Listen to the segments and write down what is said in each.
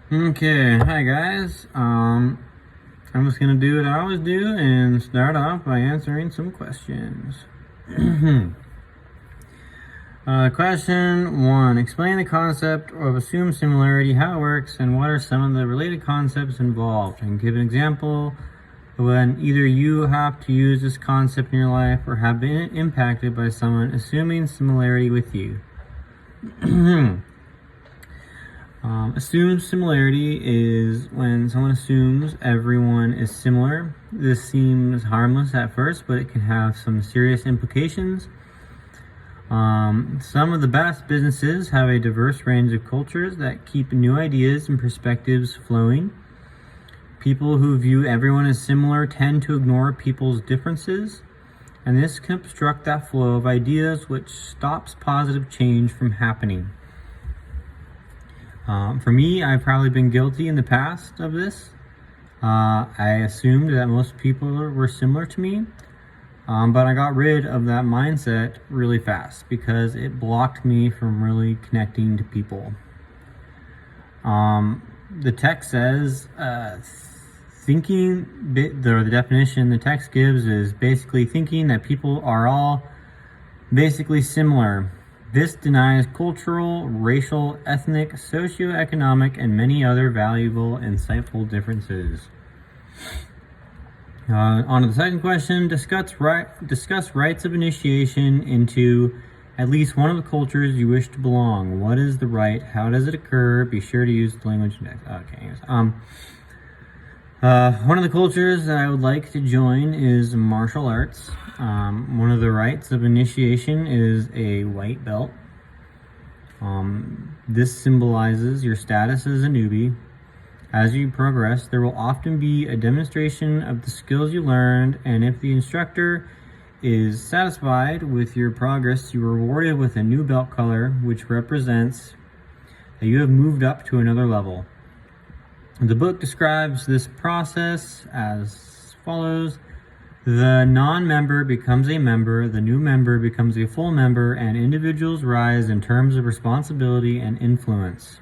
Okay, hi guys. I'm just gonna do what I always do and start off by answering some questions. Question 1. Explain the concept of assumed similarity, how it works, and what are some of the related concepts involved. And give an example of when either you have to use this concept in your life or have been impacted by someone assuming similarity with you. Assumed similarity is when someone assumes everyone is similar. This seems harmless at first, but it can have some serious implications. Some of the best businesses have a diverse range of cultures that keep new ideas and perspectives flowing. People who view everyone as similar tend to ignore people's differences, and this can obstruct that flow of ideas, which stops positive change from happening. For me, I've probably been guilty in the past of this. I assumed that most people were similar to me, but I got rid of that mindset really fast because it blocked me from really connecting to people. The text says the definition the text gives is basically thinking that people are all basically similar. This denies cultural, racial, ethnic, socioeconomic, and many other valuable, insightful differences. On to the second question, discuss rites of initiation into at least one of the cultures you wish to belong. What is the rite? How does it occur? Be sure to use the language index. Okay. One of the cultures that I would like to join is martial arts. One of the rites of initiation is a white belt. This symbolizes your status as a newbie. As you progress, there will often be a demonstration of the skills you learned, and if the instructor is satisfied with your progress, you are rewarded with a new belt color, which represents that you have moved up to another level. The book describes this process as follows. The non-member becomes a member, the new member becomes a full member, and individuals rise in terms of responsibility and influence.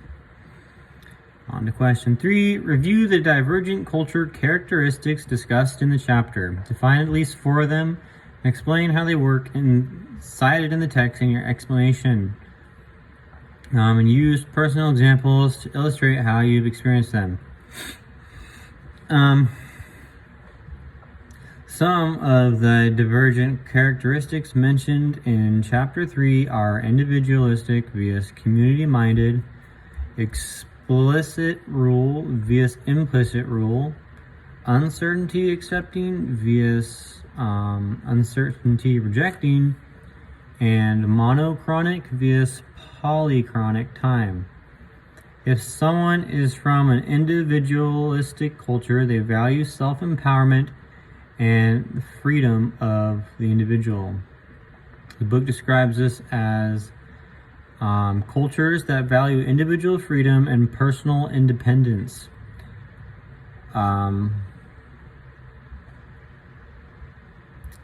On to question 3. Review the divergent culture characteristics discussed in the chapter. Define at least 4 of them and explain how they work and cited in the text in your explanation. And use personal examples to illustrate how you've experienced them. Some of the divergent characteristics mentioned in Chapter 3 are individualistic vs. community-minded, explicit rule vs. implicit rule, uncertainty accepting vs. Uncertainty rejecting, and monochronic vs. polychronic time. If someone is from an individualistic culture, they value self-empowerment and the freedom of the individual. The book describes this as cultures that value individual freedom and personal independence.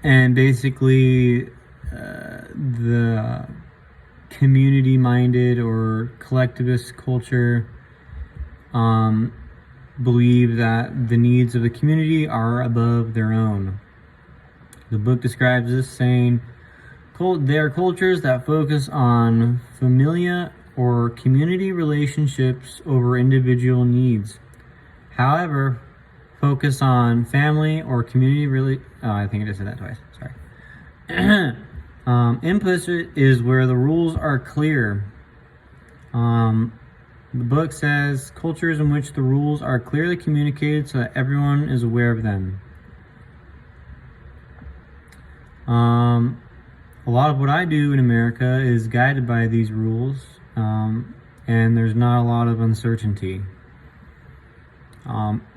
And basically, the community-minded or collectivist culture believe that the needs of the community are above their own. The book describes this saying, they are cultures that focus on familia or community relationships over individual needs. However, focus on family or community I think I just said that twice. Sorry. Implicit is where the rules are clear. The book says cultures in which the rules are clearly communicated so that everyone is aware of them. A lot of what I do in America is guided by these rules, and there's not a lot of uncertainty.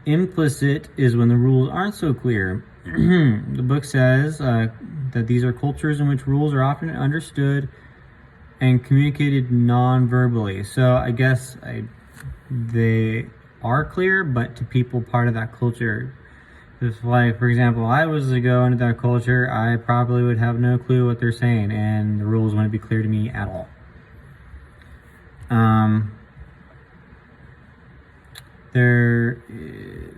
Implicit is when the rules aren't so clear. The book says that these are cultures in which rules are often understood and communicated non-verbally. So I guess they are clear, but to people part of that culture. Just like, for example, I was to go into that culture, I probably would have no clue what they're saying, and the rules wouldn't be clear to me at all. There is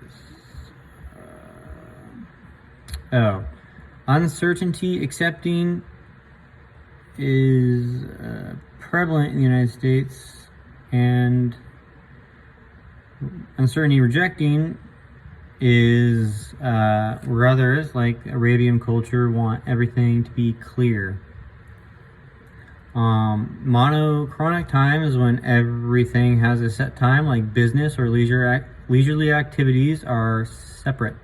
uncertainty accepting is prevalent in the United States, and uncertainty rejecting is where others, like Arabian culture, want everything to be clear. Monochronic time is when everything has a set time, like business or leisurely activities are separate.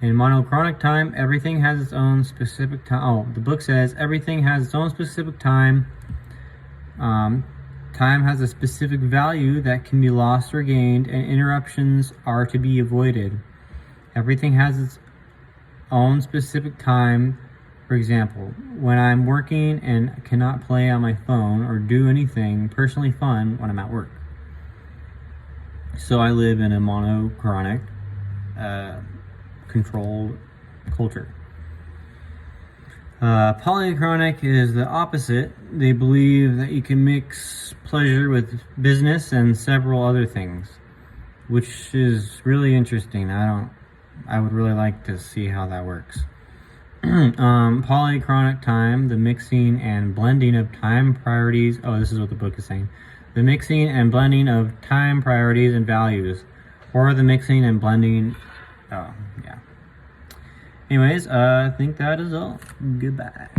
In monochronic time, everything has its own specific time. Oh, the book says everything has its own specific time. Time has a specific value that can be lost or gained, and interruptions are to be avoided. Everything has its own specific time. For example, when I'm working and cannot play on my phone or do anything personally fun when I'm at work. So I live in a monochronic, controlled culture. Polychronic is the opposite. They believe that you can mix pleasure with business and several other things, which is really interesting. I would really like to see how that works. Polychronic time, the mixing and blending of time priorities. Oh, this is what the book is saying. The mixing and blending of time priorities and values, or the mixing and blending. Oh, yeah. Anyways, I think that is all. Goodbye.